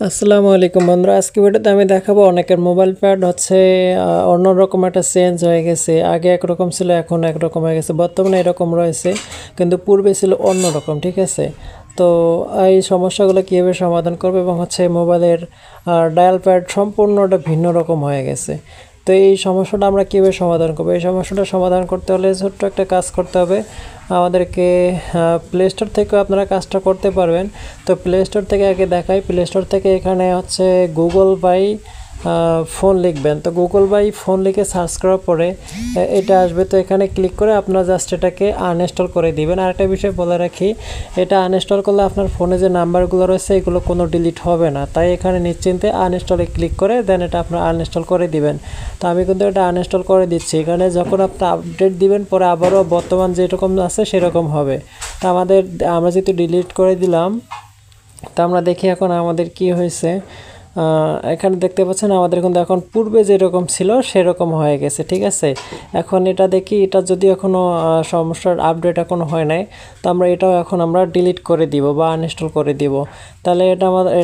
আসসালামু আলাইকুম বন্ধুরা, আজকে ভিডিওতে আমি দেখাবো অনেকের মোবাইল প্যাড হচ্ছে অন্যরকম একটা চেঞ্জ হয়ে গেছে। আগে একরকম ছিল, এখন একরকম হয়ে গেছে, বর্তমানে এরকম রয়েছে, কিন্তু পূর্বে ছিল অন্যরকম। ঠিক আছে, তো এই সমস্যাগুলো কীভাবে সমাধান করবে এবং হচ্ছে মোবাইলের ডায়াল প্যাড সম্পূর্ণটা ভিন্ন রকম হয়ে গেছে। তো এই সমস্যাটা আমরা কীভাবে সমাধান করবো? এই সমস্যাটা সমাধান করতে হলে ছোট্ট একটা কাজ করতে হবে আমাদেরকে। প্লে স্টোর থেকেও আপনারা কাজটা করতে পারবেন। তো প্লে স্টোর থেকে আগে দেখাই। প্লে স্টোর থেকে এখানে হচ্ছে গুগল বাই ফোন লিখবেন। তো গুগল বাই ফোন লিখে সার্চ করার পরে এটা আসবে। তো এখানে ক্লিক করে আপনারা জাস্ট এটাকে আনইনস্টল করে দিবেন। আরেকটা বিষয় বলে রাখি, এটা আনইনস্টল করলে আপনার ফোনে যে নাম্বারগুলো রয়েছে এগুলো কোনো ডিলিট হবে না। তাই এখানে নিশ্চিন্তে আনইনস্টলে ক্লিক করে দেন এটা আপনার আনইনস্টল করে দিবেন। তো আমি কিন্তু এটা আনইনস্টল করে দিচ্ছি। এখানে যখন আপনি আপডেট দিবেন পরে আবারও বর্তমান যেরকম আছে সেরকম হবে। তো আমরা যেহেতু ডিলিট করে দিলাম, তো আমরা দেখি এখন আমাদের কি হয়েছে। এখানে দেখতে পাচ্ছেন আমাদের কিন্তু এখন পূর্বে যেরকম ছিল সেরকম হয়ে গেছে। ঠিক আছে, এখন এটা দেখি, এটা যদি এখনও সমস্যার আপডেট এখনও হয় নাই, তো এটাও এখন আমরা ডিলিট করে দিব বা আনইনস্টল করে দিব। তাহলে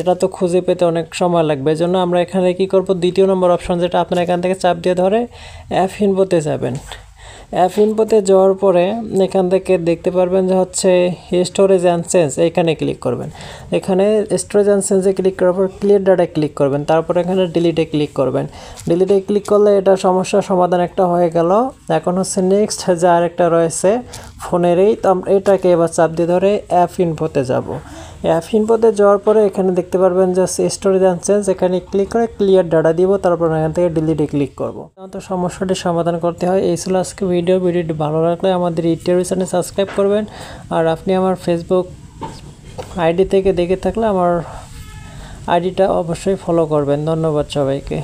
এটা তো খুঁজে পেতে অনেক সময় লাগবে। এই জন্য আমরা এখানে কি করব, দ্বিতীয় নম্বর অপশন যেটা আপনারা এখান থেকে চাপ দিয়ে ধরে অ্যাপ ইনফোতে যাবেন। অ্যাপ ইনফোতে যাওয়ার পরে এখান থেকে দেখতে পারবেন যে হচ্ছে স্টোরেজ অ্যান্ড চেঞ্জ, এখানে ক্লিক করবেন। এখানে স্টোরেজ অ্যান্ড চেঞ্জে ক্লিক করার পর ক্লিয়ার ডাটায় ক্লিক করবেন। তারপর এখানে ডিলিটে ক্লিক করবেন। ডিলিটে ক্লিক করলে এটা সমস্যার সমাধান একটা হয়ে গেল। এখন হচ্ছে নেক্সট যে আরেকটা রয়েছে ফোনেরই, তো আমরা এটাকে এবার চাপ দিয়ে ধরে অ্যাপ ইনফোতে যাব। অ্যাপ ইনফোতে যাওয়ার পরে এখানে দেখতে পারবেন যে স্টোরেজ অ্যান্ড চেঞ্জ, এখানে ক্লিক করে ক্লিয়ার ডাটা দিব। তারপর এখান থেকে ডিলিটে ক্লিক করব। তো সমস্যাটি সমাধান করতে হয়। এই ছিল আজকে ভিডিওটি ভালো লাগলে আমাদের ইউটিউব চ্যানেল সাবস্ক্রাইব করবেন। আর আপনি আমার ফেসবুক আইডি থেকে দেখে থাকলে আমার আইডিটা অবশ্যই ফলো করবেন। ধন্যবাদ সবাইকে।